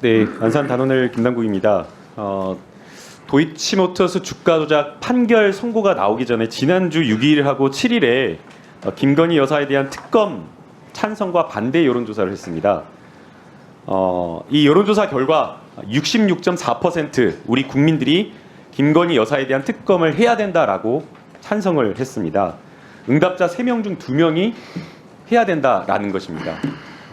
네, 안산 단원을 김남국입니다. 도이치모터스 주가 조작 판결 선고가 나오기 전에 지난주 6일하고 7일에 김건희 여사에 대한 특검 찬성과 반대 여론조사를 했습니다. 이 여론조사 결과 66.4% 우리 국민들이 김건희 여사에 대한 특검을 해야 된다라고 찬성을 했습니다. 응답자 3명 중 2명이 해야 된다라는 것입니다.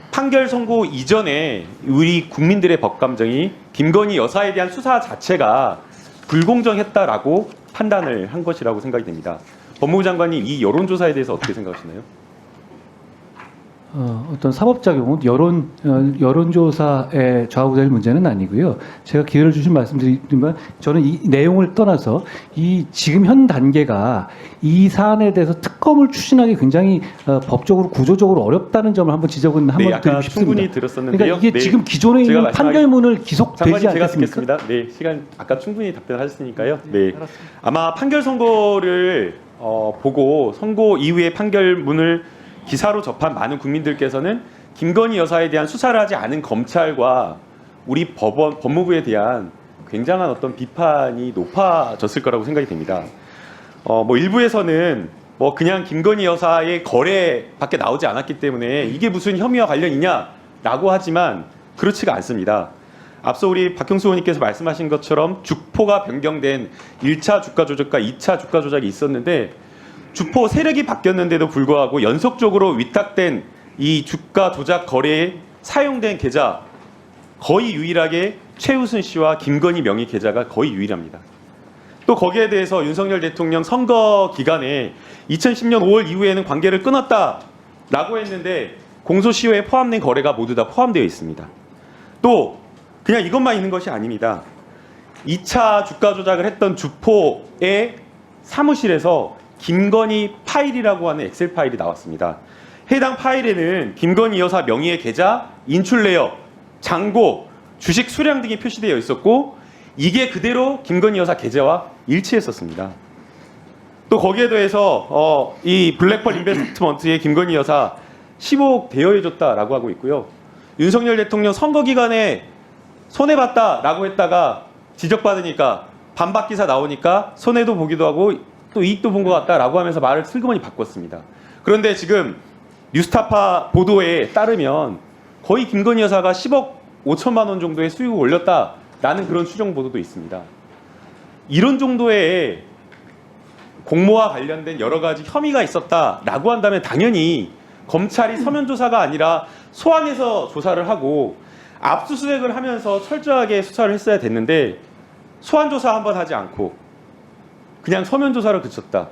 판결 선고 이전에 우리 국민들의 법감정이 김건희 여사에 대한 수사 자체가 불공정했다라고 판단을 한 것이라고 생각이 됩니다. 법무부 장관님, 이 여론조사에 대해서 어떻게 생각하시나요? 어떤 사법작용은 여론조사에 좌우될 문제는 아니고요. 제가 기회를 주신 말씀드리지만 저는 이 내용을 떠나서 이 지금 현 단계가 이 사안에 대해서 특검을 추진하기 굉장히 법적으로 구조적으로 어렵다는 점을 한번 지적은 한번 아까 드리고 싶습니다. 충분히 들었었는데요. 그러니까 이게 네, 지금 기존에 있는 판결문을 기속되지 제가 않겠습니까? 듣겠습니다. 네, 시간 아까 충분히 답변하셨으니까요. 네, 아마 판결 선고를 보고 선고 이후에 판결문을 기사로 접한 많은 국민들께서는 김건희 여사에 대한 수사를 하지 않은 검찰과 우리 법무부에 대한 굉장한 어떤 비판이 높아졌을 거라고 생각이 됩니다. 일부에서는 그냥 김건희 여사의 거래밖에 나오지 않았기 때문에 이게 무슨 혐의와 관련이냐라고 하지만 그렇지가 않습니다. 앞서 우리 박형수 의원님께서 말씀하신 것처럼 주포가 변경된 1차 주가 조작과 2차 주가 조작이 있었는데 주포 세력이 바뀌었는데도 불구하고 연속적으로 위탁된 이 주가 조작 거래에 사용된 계좌 거의 유일하게 최우순 씨와 김건희 명의 계좌가 거의 유일합니다. 또 거기에 대해서 윤석열 대통령 선거 기간에 2010년 5월 이후에는 관계를 끊었다라고 했는데 공소시효에 포함된 거래가 모두 다 포함되어 있습니다. 또 그냥 이것만 있는 것이 아닙니다. 2차 주가 조작을 했던 주포의 사무실에서 김건희 파일이라고 하는 엑셀 파일이 나왔습니다. 해당 파일에는 김건희 여사 명의의 계좌, 인출 내역, 잔고, 주식 수량 등이 표시되어 있었고 이게 그대로 김건희 여사 계좌와 일치했었습니다. 또 거기에 더해서 이 블랙펄 인베스트먼트에 김건희 여사 15억 대여해줬다라고 하고 있고요. 윤석열 대통령 선거 기간에 손해봤다라고 했다가 지적받으니까 반박 기사 나오니까 손해도 보기도 하고 또 이익도 본 것 같다라고 하면서 말을 슬그머니 바꿨습니다. 그런데 지금 뉴스타파 보도에 따르면 거의 김건희 여사가 10억 5천만 원 정도의 수익을 올렸다라는 그런 추정 보도도 있습니다. 이런 정도의 공모와 관련된 여러 가지 혐의가 있었다라고 한다면 당연히 검찰이 서면 조사가 아니라 소환해서 조사를 하고 압수수색을 하면서 철저하게 수사를 했어야 됐는데 소환 조사 한번 하지 않고 그냥 서면 조사를 그쳤다.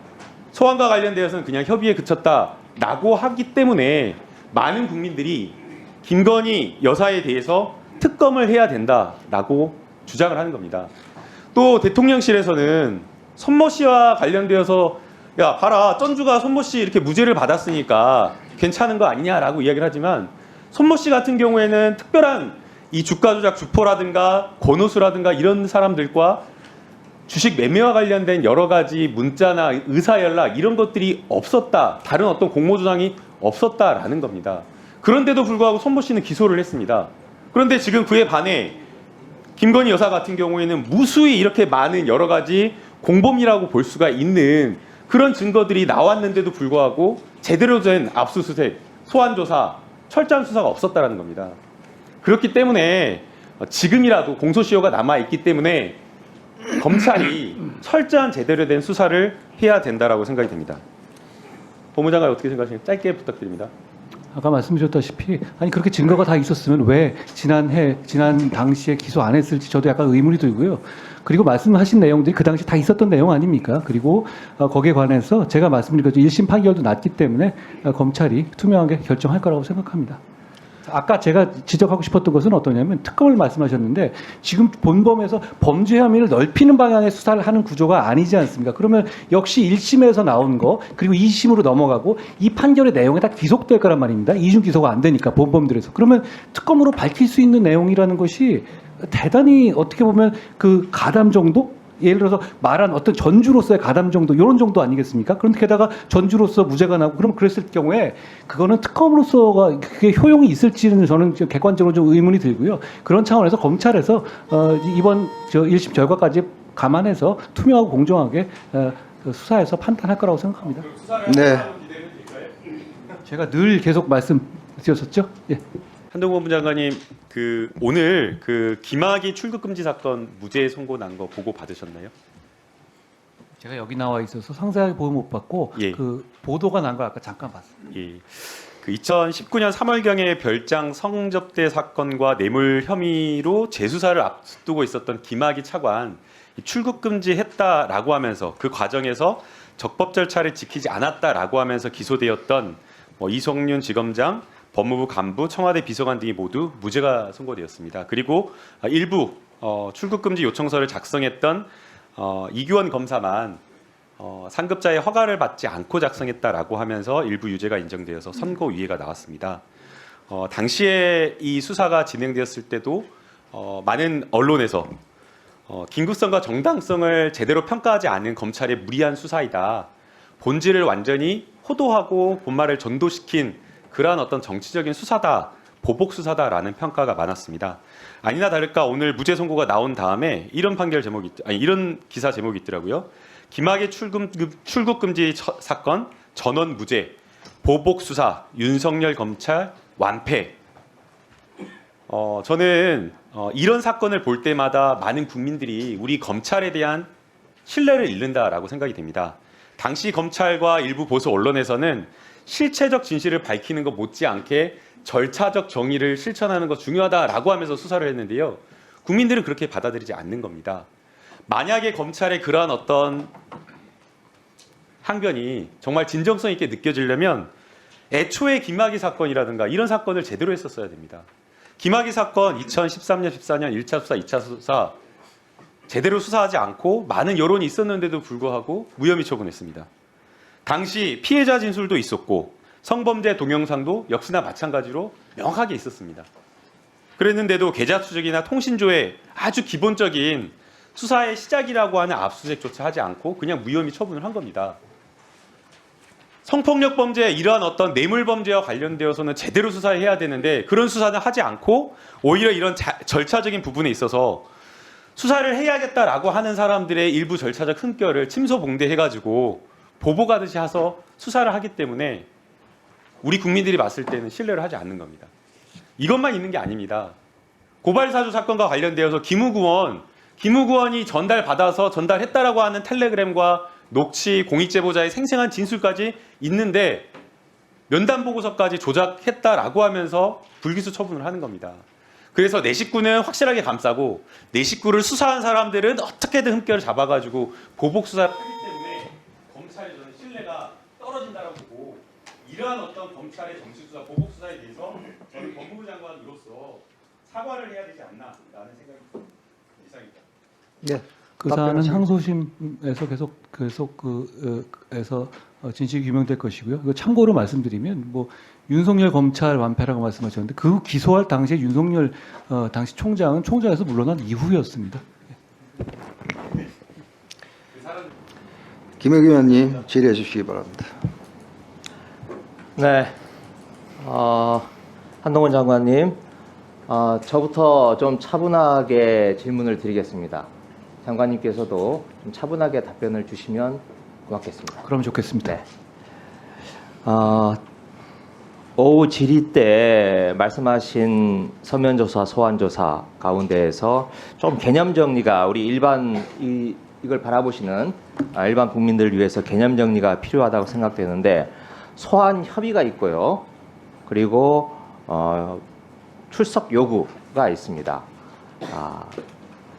소환과 관련되어서는 그냥 협의에 그쳤다라고 하기 때문에 많은 국민들이 김건희 여사에 대해서 특검을 해야 된다라고 주장을 하는 겁니다. 또 대통령실에서는 손모 씨와 관련되어서 야 봐라 전주가 손모 씨 이렇게 무죄를 받았으니까 괜찮은 거 아니냐라고 이야기를 하지만 손모 씨 같은 경우에는 특별한 이 주가 조작 주포라든가 권오수라든가 이런 사람들과 주식 매매와 관련된 여러 가지 문자나 의사연락 이런 것들이 없었다. 다른 어떤 공모조장이 없었다라는 겁니다. 그런데도 불구하고 손모 씨는 기소를 했습니다. 그런데 지금 그에 반해 김건희 여사 같은 경우에는 무수히 이렇게 많은 여러 가지 공범이라고 볼 수가 있는 그런 증거들이 나왔는데도 불구하고 제대로 된 압수수색, 소환조사, 철저한 수사가 없었다라는 겁니다. 그렇기 때문에 지금이라도 공소시효가 남아있기 때문에 검찰이 철저한 제대로 된 수사를 해야 된다라고 생각이 됩니다. 법무장관 어떻게 생각하시나요? 짧게 부탁드립니다. 아까 말씀드렸다시피 아니 그렇게 증거가 다 있었으면 왜 지난 당시에 기소 안 했을지 저도 약간 의문이 들고요. 그리고 말씀하신 내용들이 그 당시 다 있었던 내용 아닙니까? 그리고 거기에 관해서 제가 말씀드린 것처럼 1심 판결도 났기 때문에 검찰이 투명하게 결정할 거라고 생각합니다. 아까 제가 지적하고 싶었던 것은 어떠냐면 특검을 말씀하셨는데 지금 본범에서 범죄 혐의를 넓히는 방향의 수사를 하는 구조가 아니지 않습니까? 그러면 역시 1심에서 나온 거 그리고 2심으로 넘어가고 이 판결의 내용이 다 기속될 거란 말입니다. 이중 기소가 안 되니까 본범들에서. 그러면 특검으로 밝힐 수 있는 내용이라는 것이 대단히 어떻게 보면 그 가담 정도? 예를 들어서 말한 어떤 전주로서의 가담 정도 이런 정도 아니겠습니까? 그런데 게다가 전주로서 무죄가 나고 그럼 그랬을 경우에 그거는 특검으로서가 그게 효용이 있을지는 저는 좀 객관적으로 좀 의문이 들고요. 그런 차원에서 검찰에서 이번 1심 결과까지 감안해서 투명하고 공정하게 그 수사해서 판단할 거라고 생각합니다. 네. 제가 늘 계속 말씀드렸었죠. 예. 한동훈 본부장관님, 그 오늘 그 김학의 출국 금지 사건 무죄 선고 난 거 보고 받으셨나요? 제가 여기 나와 있어서 상세하게 보면 못 봤고 예. 그 보도가 난 걸 아까 잠깐 봤습니다. 예. 그 2019년 3월경에 별장 성접대 사건과 뇌물 혐의로 재수사를 앞두고 있었던 김학의 차관 출국 금지했다라고 하면서 그 과정에서 적법 절차를 지키지 않았다라고 하면서 기소되었던 이성윤 지검장, 법무부 간부, 청와대 비서관 등이 모두 무죄가 선고되었습니다. 그리고 일부 출국 금지 요청서를 작성했던 이규원 검사만 상급자의 허가를 받지 않고 작성했다라고 하면서 일부 유죄가 인정되어서 선고유예가 나왔습니다. 당시에 이 수사가 진행되었을 때도 많은 언론에서 긴급성과 정당성을 제대로 평가하지 않은 검찰의 무리한 수사이다. 본질을 완전히 호도하고 본말을 전도시킨 그러한 어떤 정치적인 수사다, 보복 수사다라는 평가가 많았습니다. 아니나 다를까 오늘 무죄 선고가 나온 다음에 이런 판결 제목이 이런 기사 제목이 있더라고요. 김학의 출국 금지 사건 전원 무죄, 보복 수사, 윤석열 검찰 완패. 저는 이런 사건을 볼 때마다 많은 국민들이 우리 검찰에 대한 신뢰를 잃는다라고 생각이 됩니다. 당시 검찰과 일부 보수 언론에서는 실체적 진실을 밝히는 것 못지않게 절차적 정의를 실천하는 것 중요하다라고 하면서 수사를 했는데요. 국민들은 그렇게 받아들이지 않는 겁니다. 만약에 검찰의 그러한 어떤 항변이 정말 진정성 있게 느껴지려면 애초에 김학의 사건이라든가 이런 사건을 제대로 했었어야 됩니다. 김학의 사건 2013년, 14년 1차 수사, 2차 수사 제대로 수사하지 않고 많은 여론이 있었는데도 불구하고 무혐의 처분했습니다. 당시 피해자 진술도 있었고 성범죄 동영상도 역시나 마찬가지로 명확하게 있었습니다. 그랬는데도 계좌 추적이나 통신조회 아주 기본적인 수사의 시작이라고 하는 압수수색조차 하지 않고 그냥 무혐의 처분을 한 겁니다. 성폭력 범죄 이러한 어떤 뇌물 범죄와 관련되어서는 제대로 수사해야 되는데 그런 수사는 하지 않고 오히려 이런 절차적인 부분에 있어서 수사를 해야겠다라고 하는 사람들의 일부 절차적 흠결을 침소봉대해가지고 보복하듯이 해서 수사를 하기 때문에 우리 국민들이 봤을 때는 신뢰를 하지 않는 겁니다. 이것만 있는 게 아닙니다. 고발사주 사건과 관련되어서 김우구원이 전달받아서 전달했다라고 하는 텔레그램과 녹취, 공익제보자의 생생한 진술까지 있는데 면담 보고서까지 조작했다라고 하면서 불기소 처분을 하는 겁니다. 그래서 내 식구는 확실하게 감싸고 내 식구를 수사한 사람들은 어떻게든 흠결을 잡아가지고 보복 수사를 하기 때문에 검찰의 저는 신뢰가 떨어진다라고 보고 이러한 어떤 검찰의 정치수사, 보복 수사에 대해서 저는 법무부 장관으로서 사과를 해야 되지 않나라는 생각이 듭니다. 이상입니다. 네. 그 사안은 항소심에서 계속 에서 진실이 규명될 것이고요. 이거 참고로 말씀드리면 윤석열 검찰 완패라고 말씀하셨는데 그 기소할 당시에 윤석열 당시 총장은 총장에서 물러난 이후였습니다. 김혁 의원님 질의해 주시기 바랍니다. 네, 한동훈 장관님, 저부터 좀 차분하게 질문을 드리겠습니다. 장관님께서도 좀 차분하게 답변을 주시면 고맙겠습니다. 그럼 좋겠습니다. 네. 오후 질의 때 말씀하신 서면조사, 소환조사 가운데에서 좀 개념 정리가 우리 이걸 바라보시는 일반 국민들을 위해서 개념 정리가 필요하다고 생각되는데 소환 협의가 있고요. 그리고 출석 요구가 있습니다.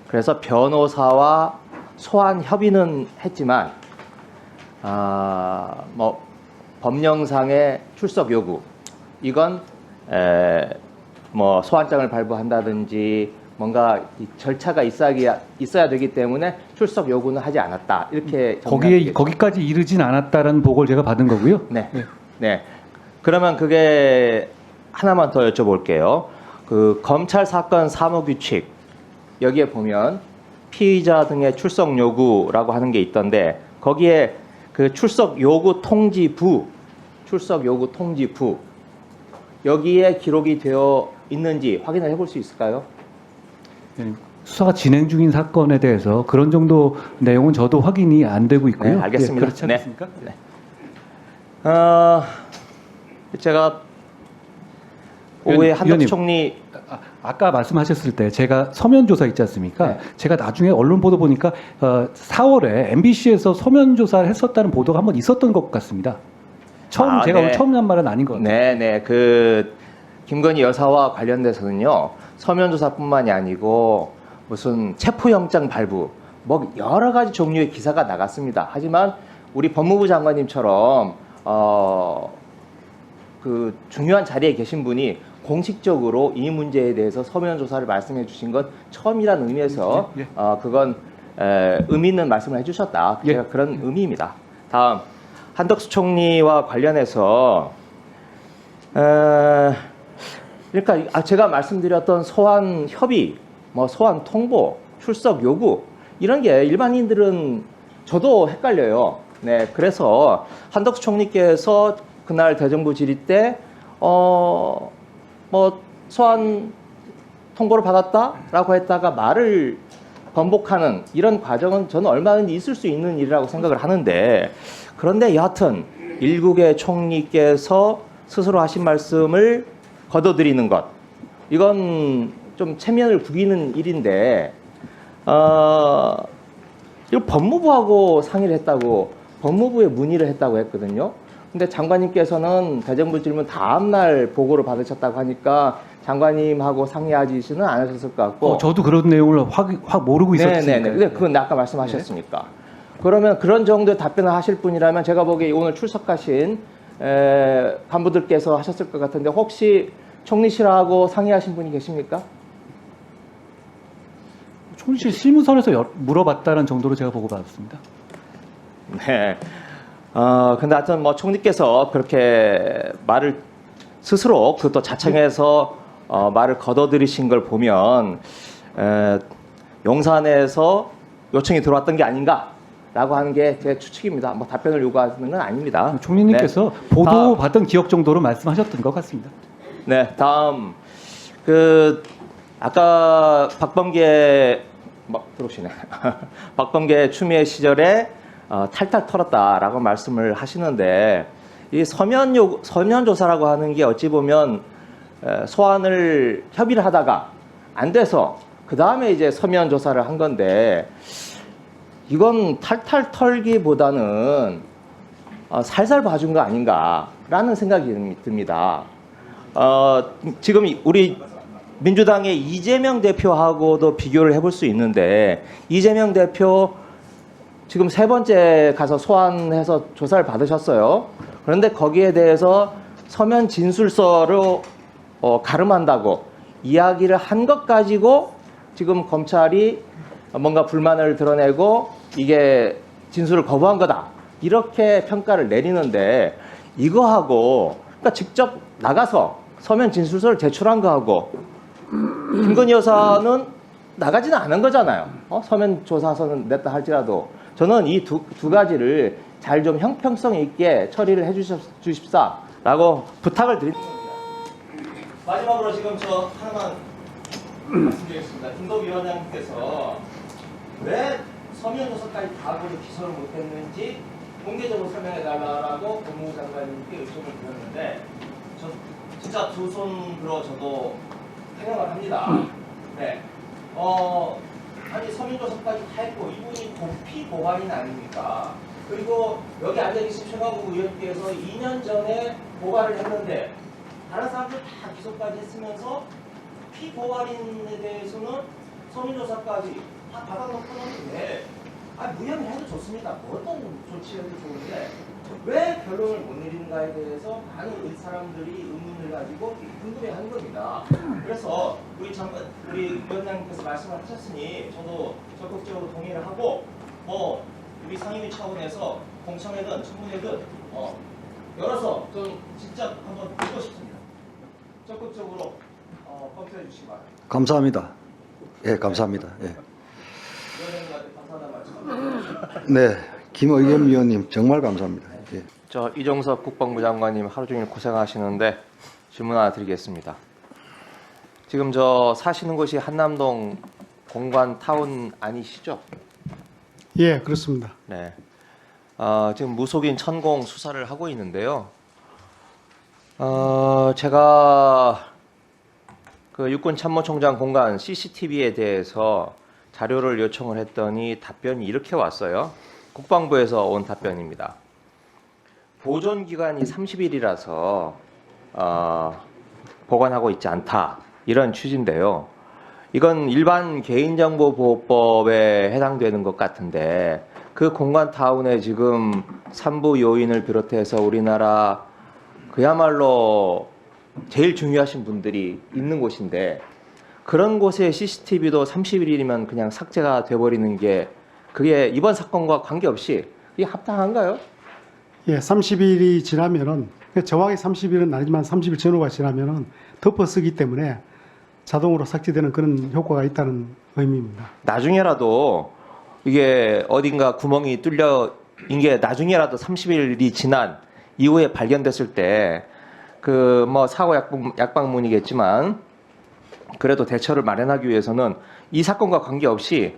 그래서 변호사와 소환 협의는 했지만 법령상의 출석 요구 이건 소환장을 발부한다든지 뭔가 이 절차가 있어야 되기 때문에 출석 요구는 하지 않았다 이렇게 거기까지 이르진 않았다라는 보고를 제가 받은 거고요. 네. 네. 그러면 그게 하나만 더 여쭤볼게요. 그 검찰 사건 사무규칙 여기에 보면 피의자 등의 출석 요구라고 하는 게 있던데 거기에 그 출석 요구 통지부 여기에 기록이 되어 있는지 확인을 해볼 수 있을까요? 수사가 진행 중인 사건에 대해서 그런 정도 내용은 저도 확인이 안 되고 있고요. 네, 알겠습니다. 예, 그렇지 않습니까? 네. 제가 오후에 한덕수 위원님. 총리 아까 말씀하셨을 때 제가 서면 조사 있지 않습니까? 네. 제가 나중에 언론 보도 보니까 4월에 MBC에서 서면 조사를 했었다는 보도가 한번 있었던 것 같습니다. 제가 오늘 처음 한 말은 아닌 것 같아요. 네네 그 김건희 여사와 관련돼서는요 서면 조사뿐만이 아니고 무슨 체포영장 발부 뭐 여러 가지 종류의 기사가 나갔습니다. 하지만 우리 법무부 장관님처럼 그 중요한 자리에 계신 분이 공식적으로 이 문제에 대해서 서면 조사를 말씀해 주신 건 처음이라는 의미에서 예. 그건 의미 있는 말씀을 해주셨다. 예. 제가 그런 의미입니다. 다음 한덕수 총리와 관련해서 그러니까 제가 말씀드렸던 소환 협의, 뭐 소환 통보, 출석 요구 이런 게 일반인들은 저도 헷갈려요. 네, 그래서 한덕수 총리께서 그날 대정부 질의 때 뭐 소환 통보를 받았다라고 했다가 말을 번복하는 이런 과정은 저는 얼마든지 있을 수 있는 일이라고 생각을 하는데 그런데 여하튼 일국의 총리께서 스스로 하신 말씀을 거둬들이는 것 이건 좀 체면을 구기는 일인데 이거 법무부하고 상의를 했다고 법무부에 문의를 했다고 했거든요. 근데 장관님께서는 대정부 질문 다음 날 보고를 받으셨다고 하니까 장관님하고 상의하지는 않으셨을 것 같고. 저도 그런 내용을 확 모르고 있었으니까. 네네네. 근데 그건 아까 말씀하셨으니까. 그러면 그런 정도의 답변을 하실 분이라면 제가 보기에 오늘 출석하신 간부들께서 하셨을 것 같은데 혹시 총리실하고 상의하신 분이 계십니까? 총리실 실무선에서 물어봤다는 정도로 제가 보고받았습니다. 네. 근데 하여튼 뭐 총리께서 그렇게 말을 스스로 그것도 자청해서 말을 거둬들이신 걸 보면 용산에서 요청이 들어왔던 게 아닌가라고 하는 게 제 추측입니다. 뭐 답변을 요구하는 건 아닙니다. 총리님께서 네. 보도 받은 기억 정도로 말씀하셨던 것 같습니다. 네, 다음 아까 박범계 들어오시네. 박범계 추미애 시절에 탈탈 털었다라고 말씀을 하시는데 이 서면 조사라고 하는 게 어찌 보면 소환을 협의를 하다가 안 돼서 그 다음에 이제 서면 조사를 한 건데 이건 탈탈 털기보다는 살살 봐준 거 아닌가라는 생각이 듭니다. 지금 우리 민주당의 이재명 대표하고도 비교를 해볼 수 있는데 이재명 대표 지금 3번째 가서 소환해서 조사를 받으셨어요. 그런데 거기에 대해서 서면 진술서로 가름한다고 이야기를 한 것 가지고 지금 검찰이 뭔가 불만을 드러내고 이게 진술을 거부한 거다. 이렇게 평가를 내리는데 이거하고 그러니까 직접 나가서 서면 진술서를 제출한 거하고 김건희 여사는 나가지는 않은 거잖아요. 서면 조사서는 냈다 할지라도 저는 이 두 가지를 잘 좀 형평성 있게 처리를 해 주십사라고 부탁을 드립니다. 마지막으로 지금 저 하나만 말씀드리겠습니다. 김도우 위원장님께서 왜 서면 조사까지 다 하고도 기소를 못했는지 공개적으로 설명해달라고 법무부 장관님께 요청을 드렸는데 저 진짜 두 손 들어 저도 생각을 합니다. 네. 아니 서면조사까지 다 했고 이분이 피고발인 아닙니까? 그리고 여기 앉아계신 최강욱 의원께서 2년 전에 고발을 했는데 다른 사람들 다 기소까지 했으면서 피고발인에 대해서는 서면조사까지 다 받아놓고는 왜 무혐의 해도 좋습니다. 뭐 어떤 조치해도 좋은데 왜 결론을 못 내리는가에 대해서 많은 사람들이 의문을 가지고 궁금해하는 겁니다. 그래서 우리 위원장님께서 말씀을 하셨으니 저도 적극적으로 동의를 하고 우리 상임위 차원에서 공청회든 청문회든 열어서 좀 직접 한번 듣고 싶습니다. 적극적으로 검토해 주시기 바랍니다. 감사합니다. 예, 감사합니다. 예. 위원장님. 네, 김의겸 위원님 정말 감사합니다. 예. 저 이종석 국방부 장관님 하루 종일 고생하시는데 질문 하나 드리겠습니다. 지금 저 사시는 곳이 한남동 공관 타운 아니시죠? 예, 그렇습니다. 네. 지금 무속인 천공 수사를 하고 있는데요. 제가 그 육군참모총장 공간 CCTV에 대해서 자료를 요청을 했더니 답변이 이렇게 왔어요. 국방부에서 온 답변입니다. 보존 기간이 30일이라서 보관하고 있지 않다. 이런 취지인데요. 이건 일반 개인정보보호법에 해당되는 것 같은데 그 공관타운에 지금 산부 요인을 비롯해서 우리나라 그야말로 제일 중요하신 분들이 있는 곳인데 그런 곳에 CCTV도 30일이면 그냥 삭제가 돼버리는 게 그게 이번 사건과 관계없이 이게 합당한가요? 예, 30일이 지나면은 정확히 30일은 아니지만 30일 전후가 지나면은 덮어쓰기 때문에 자동으로 삭제되는 그런 효과가 있다는 의미입니다. 나중에라도 이게 어딘가 구멍이 뚫려 이게 나중에라도 30일이 지난 이후에 발견됐을 때 그 뭐 사고 약방문이겠지만 그래도 대처를 마련하기 위해서는 이 사건과 관계없이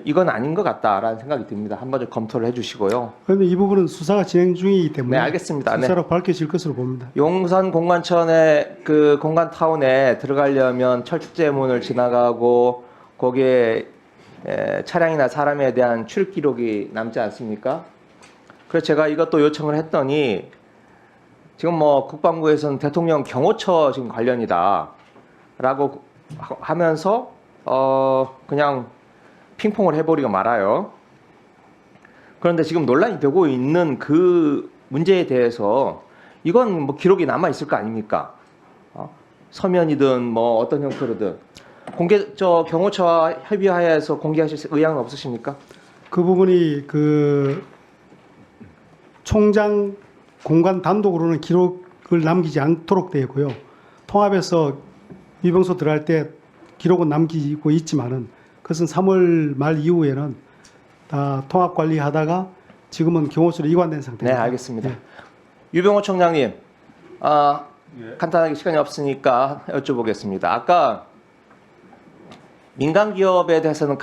이건 아닌 것 같다라는 생각이 듭니다. 한번 좀 검토를 해주시고요. 그런데 이 부분은 수사가 진행 중이기 때문에 네, 알겠습니다. 수사로 밝혀질 것으로 봅니다. 용산 공관천에 그 공관타운에 들어가려면 철쭉제문을 지나가고 거기에 차량이나 사람에 대한 출입 기록이 남지 않습니까? 그래서 제가 이것도 요청을 했더니 지금 뭐 국방부에서는 대통령 경호처 지금 관련이다라고 하면서 그냥 핑퐁을 해버리고 말아요. 그런데 지금 논란이 되고 있는 그 문제에 대해서 이건 뭐 기록이 남아 있을 거 아닙니까? 서면이든 뭐 어떤 형태로든 저 경호처와 협의하에서 공개하실 의향은 없으십니까? 그 부분이 그 총장 공관 단독으로는 기록을 남기지 않도록 되어 있고요. 통합에서 위병소 들어갈 때 기록은 남기고 있지만은 그것은 3월 말 이후에는 다 통합 관리하다가 지금은 경호처로 이관된 네, 상태입니다. 알겠습니다. 예. 유병호 총장님, 간단하게 시간이 없으니까 여쭤보겠습니다. 아까 민간 기업에 대해서는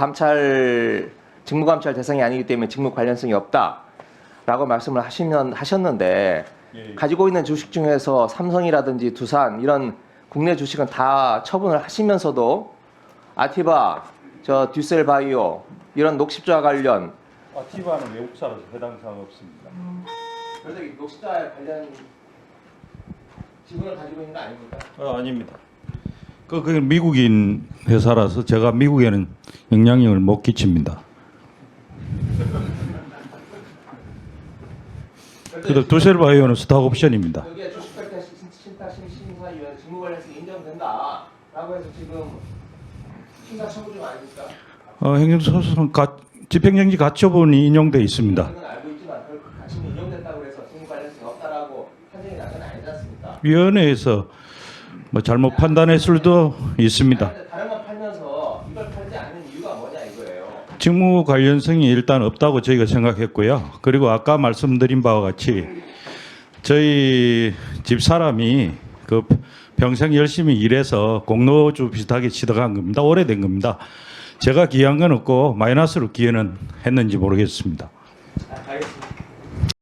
직무감찰 대상이 아니기 때문에 직무 관련성이 없다라고 말씀을 하셨는데 가지고 있는 주식 중에서 삼성이라든지 두산 이런 국내 주식은 다 처분을 하시면서도 아티바, 저 듀셀바이오 이런 녹십자 관련 아티바는 외국사라서 해당 사항 없습니다. 그래서 이 녹십자 관련 지분을 가지고 있는 거 아닙니까? 아닙니다. 그게 미국인 회사라서 제가 미국에는 영향력을 못 끼칩니다. 그래도 두셀바이오는 스탁 옵션입니다. 여기에 주식회사 신탁심사위원 직무 관련성 인정된다라고 해서 지금 심사 청구 중 아닙니까? 행정소송 집행정지 가처분이 인용돼 있습니다. 저는 알고 있지만 그 가치는 인정됐다고 해서 직무 관련성이 없다라고 판정이 난 건 아니지 않습니까? 위원회에서 뭐 잘못 판단했을 수도 있습니다. 다른 건 팔면서 이걸 팔지 않는 이유가 뭐냐 이거예요. 직무 관련성이 일단 없다고 저희가 생각했고요. 그리고 아까 말씀드린 바와 같이 저희 집 사람이 그 평생 열심히 일해서 공로주 비슷하게 치러간 겁니다. 오래된 겁니다. 제가 기여한 건 없고 마이너스로 기여는 했는지 모르겠습니다.